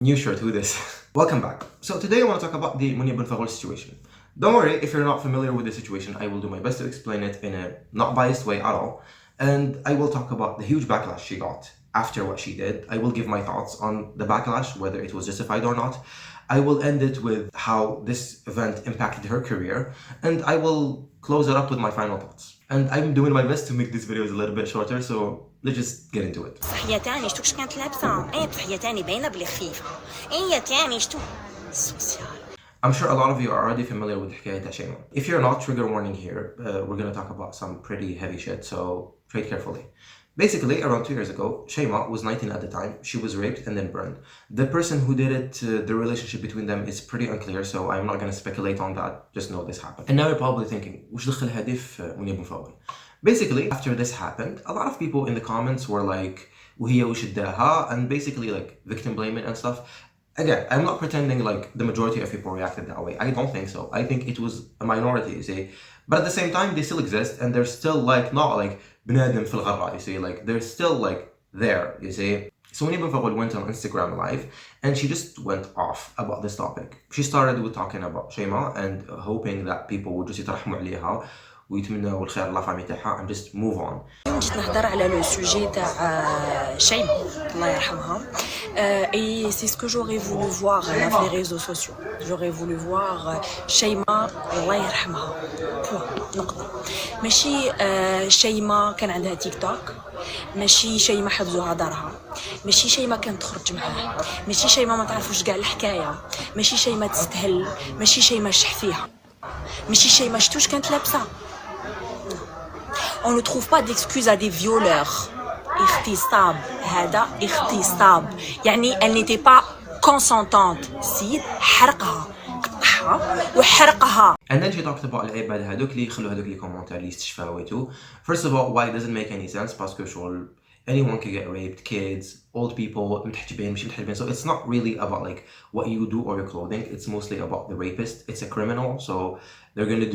New shirt, who this? Welcome back. So today I want to talk about the Mounia Benfeghoul situation. Don't worry, if you're not familiar with the situation, I will do my best to explain it in a not biased way at all. And I will talk about the huge backlash she got after what she did. I will give my thoughts on the backlash, whether it was justified or not. I will end it with how this event impacted her career, and I will close it up with my final thoughts. And I'm doing my best to make these videos a little bit shorter, so let's just get into it. صح يا تاني شتو كش كانت لابسة صح يا تاني باينة بلي خفيفة يا تاني شتو سوسيال. I'm sure a lot of you are already familiar with حكاية Shayma. If you're not, trigger warning here. We're going to talk about some pretty heavy shit, so tread carefully. Basically, around 2 years ago, Shayma was 19 at the time. She was raped and then burned. The person who did it, the relationship between them is pretty unclear, so I'm not going to speculate on that. Just know this happened. And now you're probably thinking, وش دخل هذه في Mounia Benfeghoul? Basically, after this happened, a lot of people in the comments were like, وهي وش اداها, and basically like victim blaming and stuff. Again, I'm not pretending like the majority of people reacted that way. I don't think so. I think it was a minority, you see. But at the same time, they still exist, and they're still like, not like بنادم في الغرة, you see. Like, they're still like there, you see. So Mounia Benfeghoul went on Instagram Live, and she just went off about this topic. She started with talking about Shayma and hoping that people would just يترحموا عليها ويتمنوا الخير الله فامي تاعها and just move on. جيت نهضر على لو سوجي تاع شيماء الله يرحمها. Et c'est ce que j'aurais voulu voir sur les réseaux sociaux. J'aurais voulu voir شيماء الله يرحمها. نقطة. ماشي شيماء كان عندها تيك توك. ماشي شيماء حبزوها دارها. ماشي شيماء كانت تخرج معاه. ماشي شيماء ما تعرفوش كاع الحكاية. ماشي شيماء تستهل. ماشي شيماء شح فيها. ماشي شيماء شتوش كانت لابسة. On ne trouve pas d'excuses à des violeurs. اغتصاب هذا اغتصاب يعني elle n'était pas consentante. سيد حرقها قطعها وحرقها. And then she talked about العباد هذوك اللي يخلوا هذوك لي كومنتار اللي يستشفاو ويتو. First of all, why it doesn't make any sense باسكو شغل anyone can get raped, kids, old people, متحجبين مش متحجبين. So it's not really about like what you do or your clothing. It's mostly about the rapist. It's a criminal, so they're gonna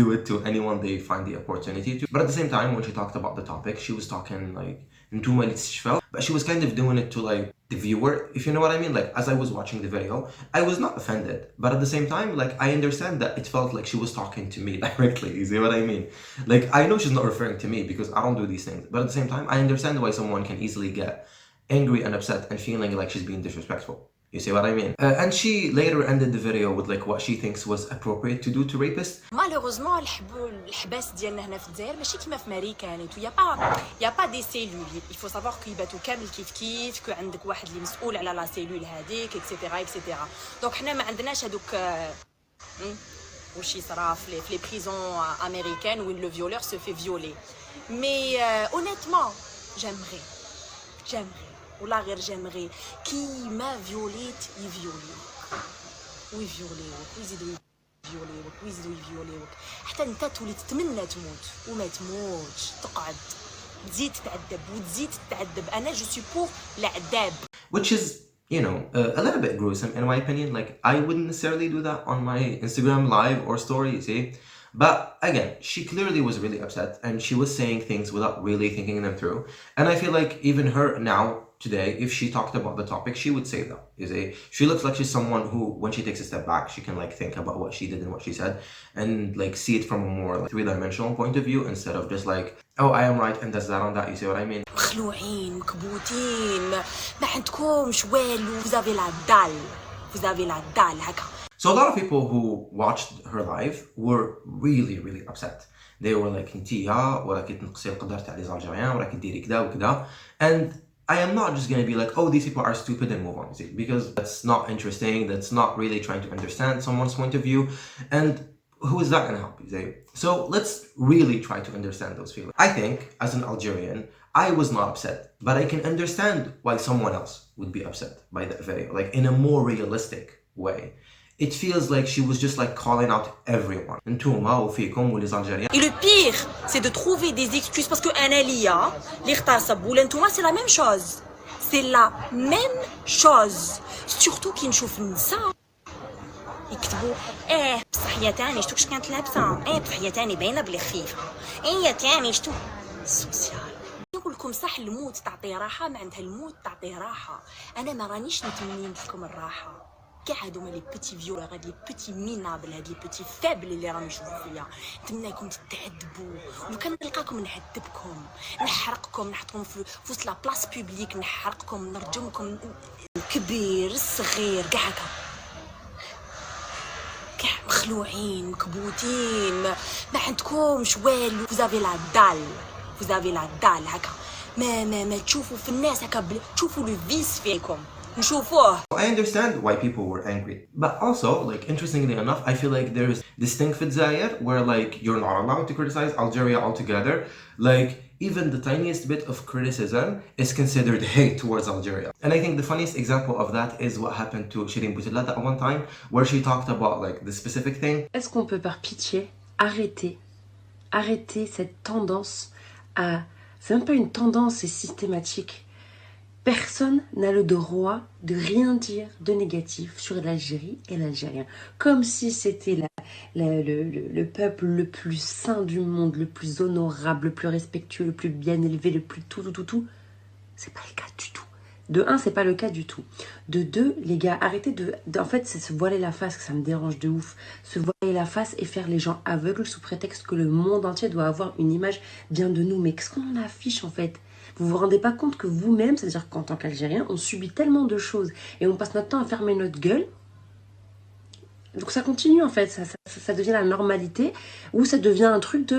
do it to anyone they find the opportunity to. But at the same time, when she talked about the topic, she was talking like انتوما اللي تستشفاو, but she was kind of doing it to like the viewer, if you know what I mean. Like, as I was watching the video, I was not offended, but at the same time, like, I understand that it felt like she was talking to me directly. You see what I mean? Like, I know she's not referring to me because I don't do these things, but at the same time, I understand why someone can easily get angry and upset and feeling like she's being disrespectful. You see what I mean? And she later ended the video with like what she thinks was appropriate to do to rapists. Malheureusement, الحباس ديالنا هنا في الجزائر ماشي كيما في امريكا نيتو. يا با دي سيلول. Il faut savoir que يباتوا كامل كيف كو عندك واحد اللي مسؤول على لا سيلول هذيك اكسيتيرا اكسيتيرا. دونك حنا ما عندناش هذوك واش يصرا في لي بريزون امريكان وين لو فيولور se fait violer. Mais honnêtement, j'aimerais ولا غير جامغي كي ما فيوليت يفيوليوك ويزيدوا يفيوليوك حتى انت تولي تتمنى تموت وما تموتش, تقعد تزيد تعذب. انا جو سي بور العذاب, which is, you know, a little bit gruesome in my opinion. Like, I wouldn't necessarily do that on my Instagram live or story, you see. But again, she clearly was really upset and she was saying things without really thinking them through. And I feel like even her now, today, if she talked about the topic, she would say that. You see, she looks like she's someone who, when she takes a step back, she can like think about what she did and what she said and like see it from a more like three-dimensional point of view instead of just like, oh, I am right and that's that on that. You see what I mean? مخلوعين مكبوتين ما عندكمش والو. Vous avez la dalle هكا. So a lot of people who watched her live were really upset. They were like, انتيا وراكي تنقصي القدر تاع لي زالجيريان وراكي ديري كذا وكذا. And I am not just going to be like, oh, these people are stupid and move on, see, because that's not interesting. That's not really trying to understand someone's point of view. And who is that going to help you, see? So let's really try to understand those feelings. I think, as an Algerian, I was not upset, but I can understand why someone else would be upset by that video, like in a more realistic way. It feels like she was just like calling out everyone. Et le pire, c'est de trouver des excuses parce que Analia, l'irtasab ou l'entouma, c'est la même chose. C'est la même chose. Surtout qui نشوف النساء يكتبوا بصح يا تاني شتو كش كانت لابسة بصح يا تاني باينة بلي خفيفة يا تاني شتو سوسيال. نقول لكم لكم صح الموت تعطيه راحه، معناتها الموت تعطيه راحه. انا ما رانيش نتمنى لكم الراحه، كاع هادوما لي بيتي فيور، هاد لي بيتي مينابل، هاد لي بيتي فابل اللي راهم يشوفوا فيا، نتمنىكم تتعذبوا. ولو كان نلقاكم نعذبكم، نحرقكم، نحطكم في وسط لا بلاص بوبليك، نحرقكم، نرجمكم، الكبير الصغير كاع هكا، كاع مخلوعين مكبوتين، ما عندكمش والو. فوزافي لا دال، فوزافي لا دال هكا، ما تشوفوا في الناس هكا، تشوفوا لو فيس فيكم، نشوفوه. I understand why people were angry, but also, like, interestingly enough, I feel like there's this thing في الجزائر where like you're not allowed to criticize Algeria altogether. Like, even the tiniest bit of criticism is considered hate towards Algeria. And I think the funniest example of that is what happened to Shirin Boutella that one time, where she talked about like the specific thing. Est-ce qu'on peut par pitié arrêter cette tendance à... C'est même pas une tendance, c'est systématique. Personne n'a le droit de rien dire de négatif sur l'Algérie et l'Algérien. Comme si c'était le peuple le plus saint du monde, le plus honorable, le plus respectueux, le plus bien élevé, le plus tout. C'est pas le cas du tout. De un, c'est pas le cas du tout. De deux, les gars, arrêtez en fait, c'est se voiler la face que ça me dérange de ouf. Se voiler la face et faire les gens aveugles sous prétexte que le monde entier doit avoir une image bien de nous. Mais qu'est-ce qu'on en affiche en fait? Vous vous rendez pas compte que vous-même, c'est-à-dire qu'en tant qu'Algérien, on subit tellement de choses et on passe notre temps à fermer notre gueule. Donc ça continue en fait, ça devient la normalité ou ça devient un truc de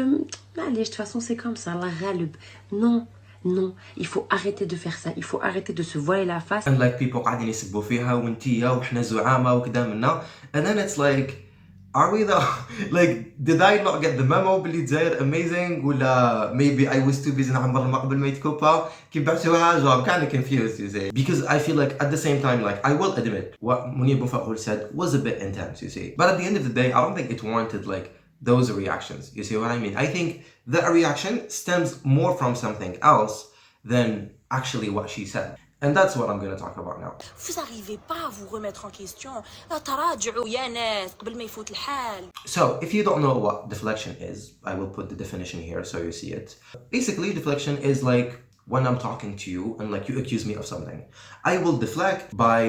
allez, de toute façon c'est comme ça, la râle. Non, il faut arrêter de faire ça, il faut arrêter de se voiler la face. And like people قاعدين يسبوا فيها وانتيا وحنا زعامة وكذا منا, and then it's like, are we the like, did I not get the memo باللي الجزائر amazing, ولا maybe I was too busy نعمر الماء قبل ما يتكوبا كي بعتوها جو? I'm kind of confused, you see, because I feel like at the same time, like, I will admit what Mounia Benfeghoul said was a bit intense, you see, but at the end of the day I don't think it warranted like those reactions. You see what I mean? I think that reaction stems more from something else than actually what she said. And that's what I'm going to talk about now. Vous n'arrivez pas à vous remettre en question. تراجعوا يا ناس قبل ما يفوت الحال. So, if you don't know what deflection is, I will put the definition here so you see it. Basically, deflection is like when I'm talking to you and like you accuse me of something. I will deflect by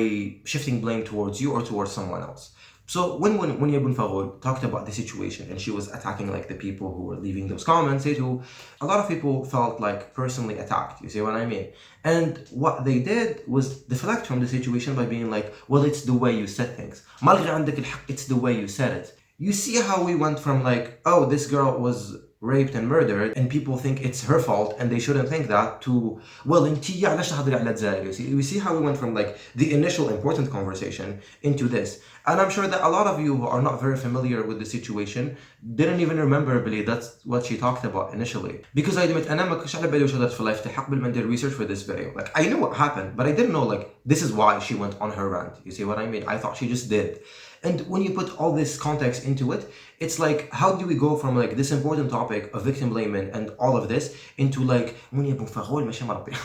shifting blame towards you or towards someone else. So when Mounia Benfeghoul talked about the situation and she was attacking like the people who were leaving those comments, a lot of people felt like personally attacked, you see what I mean? And what they did was deflect from the situation by being like, well, it's the way you said things. malgré عندك الحق, it's the way you said it. You see how we went from like, oh, this girl was raped and murdered and people think it's her fault and they shouldn't think that, to, well, انتي علاش تهضري على الجزائر? You see how we went from like the initial important conversation into this. And I'm sure that a lot of you who are not very familiar with the situation didn't even remember really that's what she talked about initially. Because I admit, أنا ما كنتش على بالي وش هدرت في اللايف تاعها قبل ما ندير research for this video. Like, I knew what happened, but I didn't know like this is why she went on her rant. You see what I mean? I thought she just did. And when you put all this context into it, it's like, how do we go from like this important topic of victim blaming and all of this into like Mounia Benfeghoul ماشي مربي.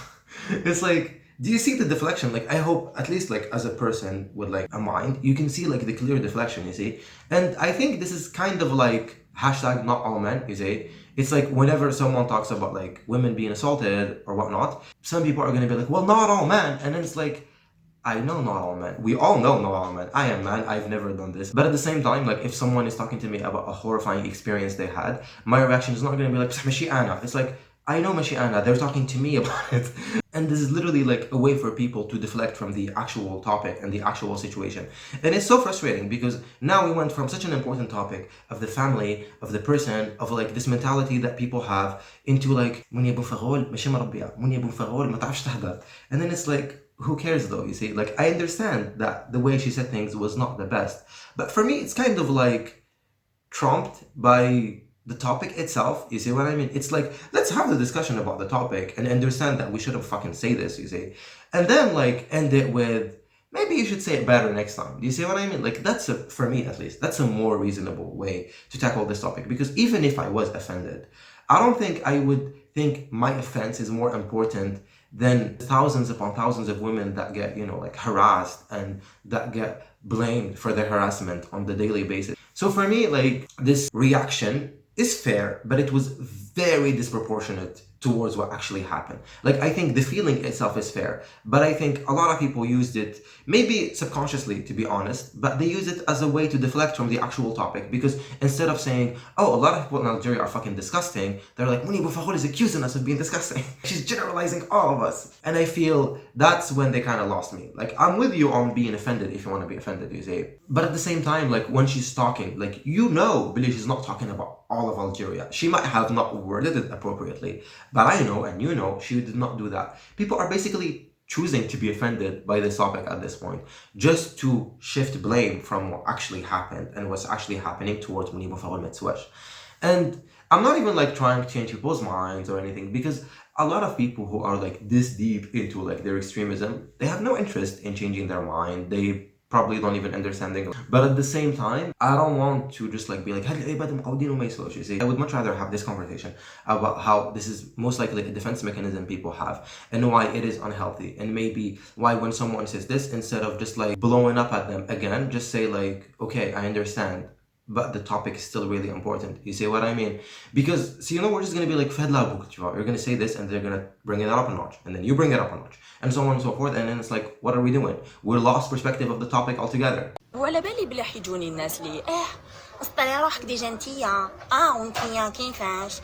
It's like, do you see the deflection? Like, I hope at least like as a person with like a mind, you can see like the clear deflection, you see. And I think this is kind of like hashtag not all men, you see. It's like whenever someone talks about like women being assaulted or whatnot, some people are going to be like, well, not all men. And then it's like, I know not all men. We all know not all men. I am man. I've never done this. But at the same time, like if someone is talking to me about a horrifying experience they had, my reaction is not going to be like, ماشي أنا. It's like, I know ماشي أنا. They're talking to me about it. And this is literally like a way for people to deflect from the actual topic and the actual situation. And it's so frustrating because now we went from such an important topic of the family, of the person, of like this mentality that people have into like Mounia Benfeghoul ماشي مربية. Mounia Benfeghoul ما تعرفش تهدر. And then it's like, who cares though, you see? Like, I understand that the way she said things was not the best. But for me, it's kind of like trumped by the topic itself, you see what I mean? It's like, let's have the discussion about the topic and understand that we shouldn't fucking say this, you see? And then like end it with, maybe you should say it better next time. Do you see what I mean? Like, that's for me at least, that's a more reasonable way to tackle this topic. Because even if I was offended, I don't think I would think my offense is more important than thousands upon thousands of women that get, you know, like harassed and that get blamed for their harassment on the daily basis. So for me, like, this reaction is fair, but it was very disproportionate towards what actually happened. Like, I think the feeling itself is fair, but I think a lot of people used it, maybe subconsciously, to be honest, but they use it as a way to deflect from the actual topic, because instead of saying, oh, a lot of people in Algeria are fucking disgusting, they're like, Mounia Benfeghoul is accusing us of being disgusting. She's generalizing all of us. And I feel that's when they kind of lost me. Like, I'm with you on being offended if you want to be offended, you say. But at the same time, like, when she's talking, like, Billy, she's not talking about all of Algeria. She might have not worded it appropriately, but I know, and she did not do that. People are basically choosing to be offended by this topic at this point, just to shift blame from what actually happened and what's actually happening towards Mounia Benfeghoul Metswesh. And I'm not even like trying to change people's minds or anything, because a lot of people who are like this deep into like their extremism, they have no interest in changing their mind. They probably don't even understand it. But at the same time, I don't want to just like be like, you see, I would much rather have this conversation about how this is most likely a defense mechanism people have, and why it is unhealthy, and maybe why when someone says this, instead of just like blowing up at them again, just say like, okay, I understand, but the topic is still really important. You see what I mean? Because, so we're just going to be like, you're going to say this, and they're going to bring it up a notch, and then you bring it up a notch, and so on and so forth, and then it's like, what are we doing? We're lost perspective of the topic altogether. وعلى بالي بلا حيجوني الناس اللي اسطري روحك ديجا نتيا وانتيا كيفاش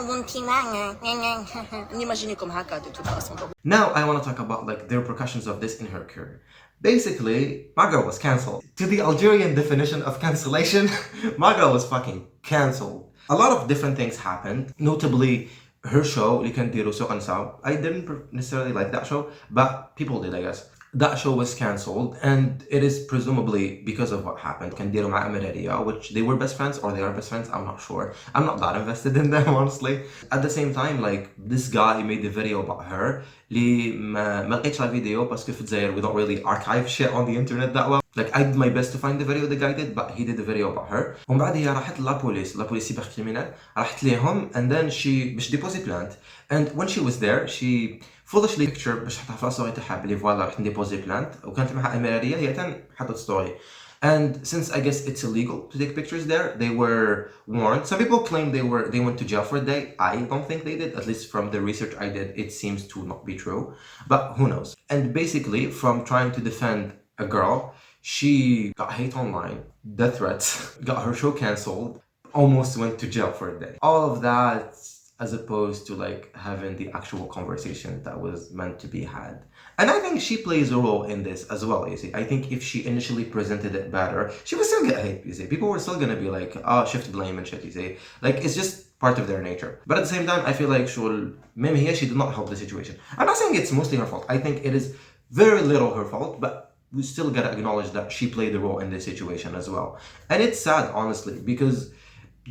وانتي نيماجينيكم هكا دو توت فاسون. Now I want to talk about like the repercussions of this in her career. Basically, my girl was cancelled. To the Algerian definition of cancellation, my girl was fucking cancelled. A lot of different things happened, notably her show, اللي كان ديرو سوق نساء. I didn't necessarily like that show, but people did, I guess. That show was cancelled, and it is presumably because of what happened. كان ديرو مع Merwane, which they were best friends, or they are best friends, I'm not sure. I'm not that invested in them, honestly. At the same time, like, this guy made a video about her. ما لقيتش la video parce que في الجزائر we don't really archive shit on the internet that well. Like, I did my best to find the video the guy did, but he did a video about her. ومن بعد هي راحت لابوليس سيبر كريمينال، راحت ليهم, and then she باش ديبوزي بلانت. And when she was there, she foolishly picture باش تحطها في الستوري تاعها بلي فوالا راح نديبوزي بلانت، وكانت معها اميريه هي حطت ستوري. And since I guess it's illegal to take pictures there, they were warned. Some people claim they went to jail for a day. I don't think they did. At least from the research I did, it seems to not be true. But who knows? And basically, from trying to defend a girl, she got hate online, death threats, got her show cancelled, almost went to jail for a day. All of that as opposed to like having the actual conversation that was meant to be had. And I think she plays a role in this as well, you see. I think if she initially presented it better, she would still get hate, you see. People were still gonna be like, oh, shift blame and shit, you see. Like, it's just part of their nature. But at the same time, I feel like she did not help the situation. I'm not saying it's mostly her fault. I think it is very little her fault, but we still gotta acknowledge that she played a role in this situation as well. And it's sad, honestly, because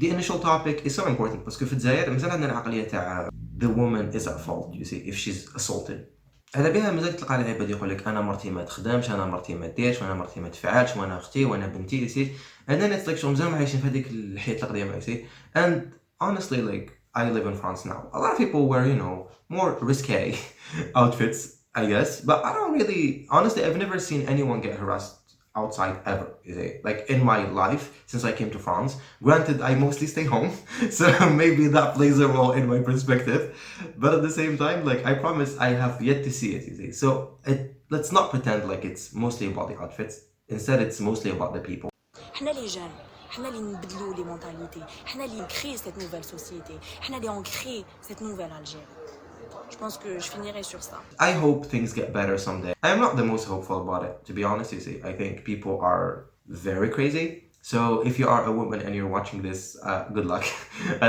the initial topic is so important. Because في الجزائر مازال عندنا العقلية تاع the woman is at fault, you see, if she's assaulted. هذا بها مازال تلقى العباد يقول لك انا مرتي ما تخدمش، انا مرتي ما ديرش، وانا مرتي ما تفعلش، وانا اختي، وانا بنتي، you see. And then it's like مازال عايشين في هذيك الحياة القديمة, you see. And honestly, like, I live in France now. A lot of people wear, more risque outfits, I guess. But I don't really, honestly, I've never seen anyone get harassed outside ever, you see. Like, in my life since I came to France. Granted, I mostly stay home, so maybe that plays a role in my perspective, but at the same time, like, I promise I have yet to see it, you see. So let's not pretend like it's mostly about the outfits. Instead, it's mostly about the people. حنا لي جان، حنا اللي نبدلوا لي مونتاليتي، حنا اللي نكري سيت نوفيل سوسيتي، حنا اللي اون كري سيت نوفيل الجيري. Je pense que je finirai sur ça. I hope things get better someday. I am not the most hopeful about it, to be honest, you see. I think people are very crazy. So if you are a woman and you're watching this, good luck.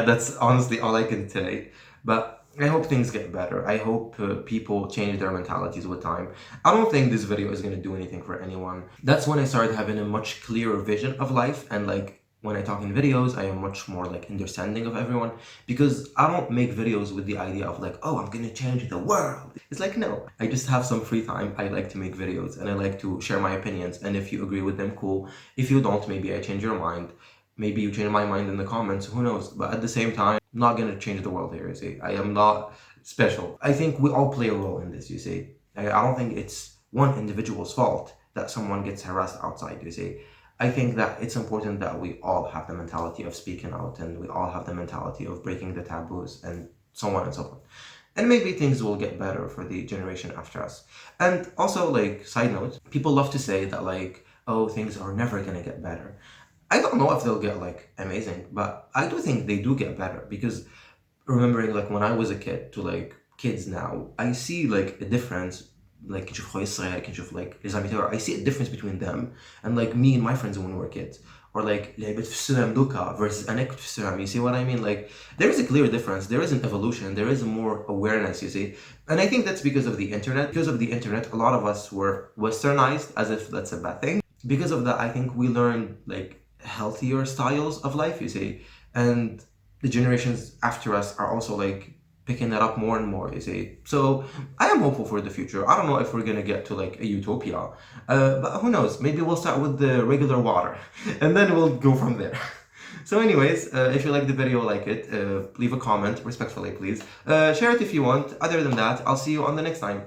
That's honestly all I can say. But I hope things get better. I hope people change their mentalities with time. I don't think this video is going to do anything for anyone. That's when I started having a much clearer vision of life, and like, when I talk in videos, I am much more like understanding of everyone, because I don't make videos with the idea of like, oh, I'm gonna change the world. It's like, no, I just have some free time. I like to make videos and I like to share my opinions, and if you agree with them, cool. If you don't, maybe I change your mind. Maybe you change my mind in the comments, who knows. But at the same time, I'm not gonna change the world here, you see. I am not special. I think we all play a role in this, you see. I don't think it's one individual's fault that someone gets harassed outside, you see. I think that it's important that we all have the mentality of speaking out, and we all have the mentality of breaking the taboos and so on and so on. And maybe things will get better for the generation after us. And also, like, side note, people love to say that, like, oh, things are never gonna get better. I don't know if they'll get, like, amazing, but I do think they do get better, because remembering, like, when I was a kid to, like, kids now, I see, like, a difference. Like, كنشوف خويا الصغير, كنشوف, like, les amis تاعو, I see a difference between them and, like, me and my friends when we were kids. Or, like, لعبت في السلام دوكا versus أنا كنت في السلام. You see what I mean? Like, there is a clear difference. There is an evolution. There is more awareness, you see. And I think that's because of the internet. Because of the internet, a lot of us were westernized, as if that's a bad thing. Because of that, I think we learned, like, healthier styles of life, you see. And the generations after us are also, like, picking that up more and more, you see. So I am hopeful for the future. I don't know if we're gonna get to, like, a utopia, but who knows? Maybe we'll start with the regular water and then we'll go from there. So anyways, if you like the video, like it, leave a comment, respectfully please. Share it if you want. Other than that, I'll see you on the next time.